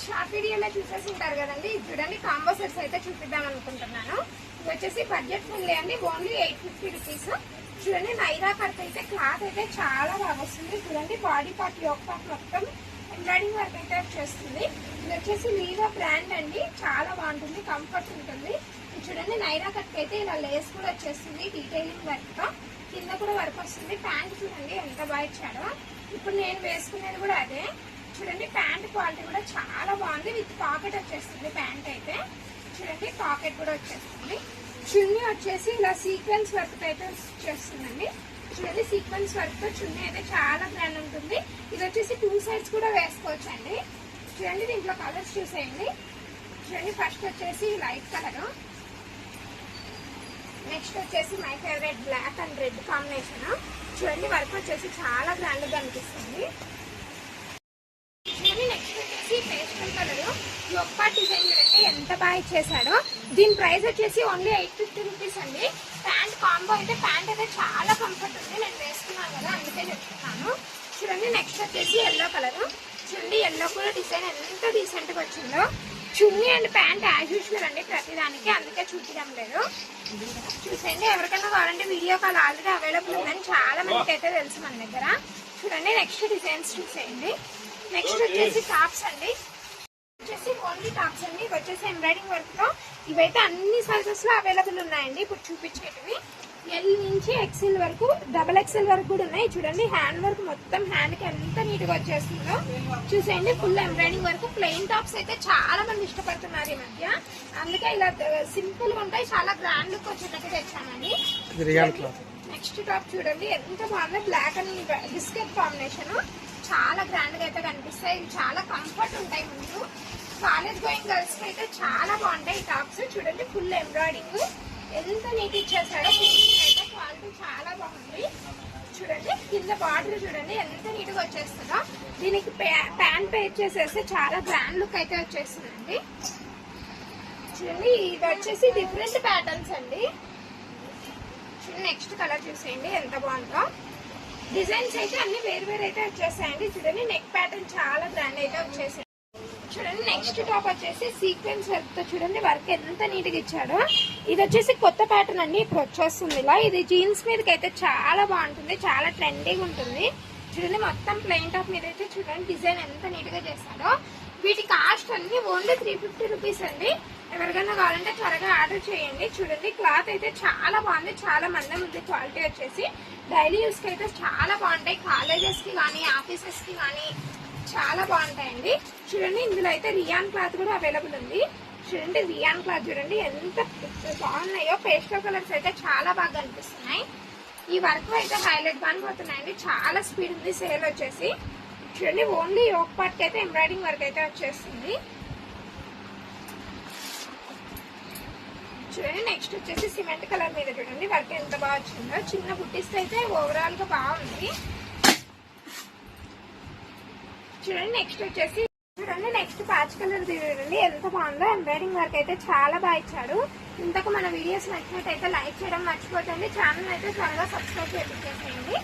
Short వీడియోలో చూసేసి ఉంటారు కదండి. ఇది చూడండి కాంబో సెట్స్ అయితే చూపిద్దాం అనుకుంటున్నాను. ఇది వచ్చేసి బడ్జెట్ ఫ్రెండ్లీ అండి, ఓన్లీ 850 రూపీస్. చూడండి నైరా కట్ అయితే క్లాత్ అయితే చాలా బాగా వస్తుంది. చూడండి బాడీ పార్ట్ యోక్ పార్ట్ మొత్తం ఎంబ్రాయిడింగ్ వర్క్ అయితే వచ్చేస్తుంది. ఇది వచ్చేసి లీవా బ్రాండ్ అండి, చాలా బాగుంటుంది, కంఫర్ట్ ఉంటుంది. చూడండి నైరా కట్ అయితే ఇలా లేస్ కూడా వచ్చేస్తుంది డీటెయిలింగ్ వర్క్ తో, కింద కూడా వర్క్ వస్తుంది. ప్యాంట్ చూడండి ఎంత బాగా ఇచ్చాడో. ఇప్పుడు నేను వేసుకునేది కూడా అదే. చూడండి ప్యాంట్ క్వాలిటీ కూడా చాలా బాగుంది, విత్ పాకెట్ వచ్చేస్తుంది. ప్యాంట్ అయితే చూడండి పాకెట్ కూడా వచ్చేస్తుంది. చున్నీ వచ్చేసి ఇలా సీక్వెన్స్ వర్క్ అయితే వచ్చేస్తుందండి. చూడండి సీక్వెన్స్ వర్క్ తో చున్నీ అయితే చాలా గ్రాండ్ ఉంటుంది. ఇది వచ్చేసి 2 సైడ్స్ కూడా వేసుకోవచ్చు అండి. చూడండి దీంట్లో కలర్స్ చూసేయండి. చూడండి ఫస్ట్ వచ్చేసి లైట్ కలర్, నెక్స్ట్ వచ్చేసి my favourite black and red combination. చూడండి వర్క్ వచ్చేసి చాలా గ్రాండ్ గా అనిపిస్తుంది. నెక్స్ట్ వచ్చేసి pastel colour yoke part design చూడండి ఎంత బాగా ఇచ్చేసాడో. దీని ప్రైస్ వచ్చేసి ఓన్లీ 850 రూపీస్ అండి. ప్యాంట్ కాంబో అయితే ప్యాంట్ అయితే చాలా కంఫర్ట్ ఉంది, నేను వేసుకున్నాను కదా అందుకే చెప్తున్నాను. చూడండి నెక్స్ట్ వచ్చేసి ఎల్లో కలర్. చూడండి ఎల్లో కూడా డిజైన్ ఎంత డీసెంట్ గా వచ్చిందో. చున్నీ అండ్ ప్యాంట్ యాజ్ యూజువల్ అండి ప్రతిదానికి, అందుకే చూపించడం లేదు. చూసండి ఎవరికైనా కావాలంటే వీడియో కాల్ ఆల్రెడీ అవైలబుల్ ఉందని చాలా మందికి అయితే తెలుసు మన దగ్గర. చూడండి నెక్స్ట్ డిజైన్స్ చూసేయండి. నెక్స్ట్ వచ్చేసి టాప్స్ అండి, వచ్చేసి ఓన్లీ టాప్స్ అండి. ఇవి వచ్చేసి ఎంబ్రాయిడింగ్ వర్క్ తో, ఇవైతే అన్ని సైజెస్ లో అవైలబుల్ ఉన్నాయండి. ఇప్పుడు చూపించేటివి ఎల్ నుంచి ఎక్సెల్ వరకు, డబల్ ఎక్సెల్ వరకు కూడా ఉన్నాయి. చూడండి హ్యాండ్ వర్క్ మొత్తం హ్యాండ్ కి ఎంత నీట్ గా వచ్చేస్తుందో చూసేయండి. Full embroidering work. Plain tops అయితే చాలా మంది ఇష్టపడుతున్నారు ఈ మధ్య, అందుకే ఇలా సింపుల్ గా ఉంటాయి, చాలా గ్రాండ్ లుక్ వచ్చేటట్టు తెచ్చామండి. నెక్స్ట్ టాప్ చూడండి ఎంత బాగుందో, బ్లాక్ అండ్ బిస్కెట్ కాంబినేషన్, చాలా గ్రాండ్ గా అయితే కనిపిస్తాయి. ఇవి చాలా కంఫర్ట్ ఉంటాయి. ముందు కాలేజ్ గోయింగ్ గర్ల్స్ కి అయితే చాలా బాగుంటాయి ఈ టాప్స్. చూడండి ఫుల్ ఎంబ్రాయిడింగ్ ఎంత నీట్ ఇచ్చేసాడో. ఫినిషింగ్ అయితే క్వాలిటీ చాలా బాగుంది. చూడండి కింద బార్డర్ చూడండి ఎంత నీట్ గా వచ్చేస్తుందో. దీనికి ప్యాంట్ పేర్ చేసేస్తే చాలా గ్రాండ్ లుక్ అయితే వచ్చేస్తుందండి. చూడండి ఇది వచ్చేసి డిఫరెంట్ ప్యాటర్న్స్ అండి. చూడండి నెక్స్ట్ కలర్ చూసేయండి ఎంత బాగుందో. డిజైన్స్ అయితే అన్ని వేరు వేరు అయితే వచ్చేసాయండి. చూడండి నెక్ ప్యాటర్న్ చాలా గ్రాండ్ అయితే వచ్చేసాయి. చూడండి నెక్స్ట్ టాప్ వచ్చేసి సీక్వెన్స్ వర్క్ తో చూడండి వర్క్ ఎంత నీట్ గా ఇచ్చాడో. ఇది వచ్చేసి కొత్త ప్యాటర్న్ అండి, ఇప్పుడు వచ్చేస్తుంది ఇలా. ఇది జీన్స్ మీదకి అయితే చాలా బాగుంటుంది, చాలా ట్రెండీగా ఉంటుంది. చూడండి మొత్తం ప్లెయిన్ టాప్ మీద అయితే చూడండి డిజైన్ ఎంత నీట్ గా చేస్తాడో. వీటి కాస్ట్ అన్ని ఓన్లీ 350 రూపీస్ అండి. ఎవరికైనా కావాలంటే త్వరగా ఆర్డర్ చేయండి. చూడండి క్లాత్ అయితే చాలా బాగుంది, చాలా మందం ఉంది. క్వాలిటీ వచ్చేసి డైలీ యూస్ కి అయితే చాలా బాగుంటాయి. కాలేజెస్ కి కానీ ఆఫీసెస్ కి కానీ చాలా బాగుంటాయండి. చూడండి ఇందులో అయితే రియాన్ క్లాత్ కూడా అవైలబుల్ ఉంది. చూడండి రియాన్ క్లాత్ చూడండి ఎంత బాగున్నాయో. పేస్టల్ కలర్స్ అయితే చాలా బాగా కనిపిస్తున్నాయి. ఈ వర్క్ అయితే హైలైట్ గా పోతున్నాయండి, చాలా స్పీడ్ ఉంది సేల్ వచ్చేసి. చూడండి ఓన్లీ యోక్ పార్ట్ అయితే ఎంబ్రాయిడింగ్ వర్క్ అయితే వచ్చేస్తుంది. చూడండి నెక్స్ట్ వచ్చేసి సిమెంట్ కలర్ మీద చూడండి వర్క్ ఎంత బాగా వచ్చిందో. చిన్న బుట్టిస్ అయితే ఓవరాల్ గా బాగుంది. చూడండి నెక్స్ట్ వచ్చేసి చూడండి నెక్స్ట్ ప్యాచ్ కలర్ చూడండి ఎంత బాగుందో. ఎంబ్రాయిడింగ్ వర్క్ అయితే చాలా బాగా ఇచ్చాడు. ఇంతకు మన వీడియోస్ నచ్చినట్టయితే లైక్ చేయడం మర్చిపోతుంది. ఛానల్ అయితే త్వరగా సబ్స్క్రైబ్ చేసేయండి.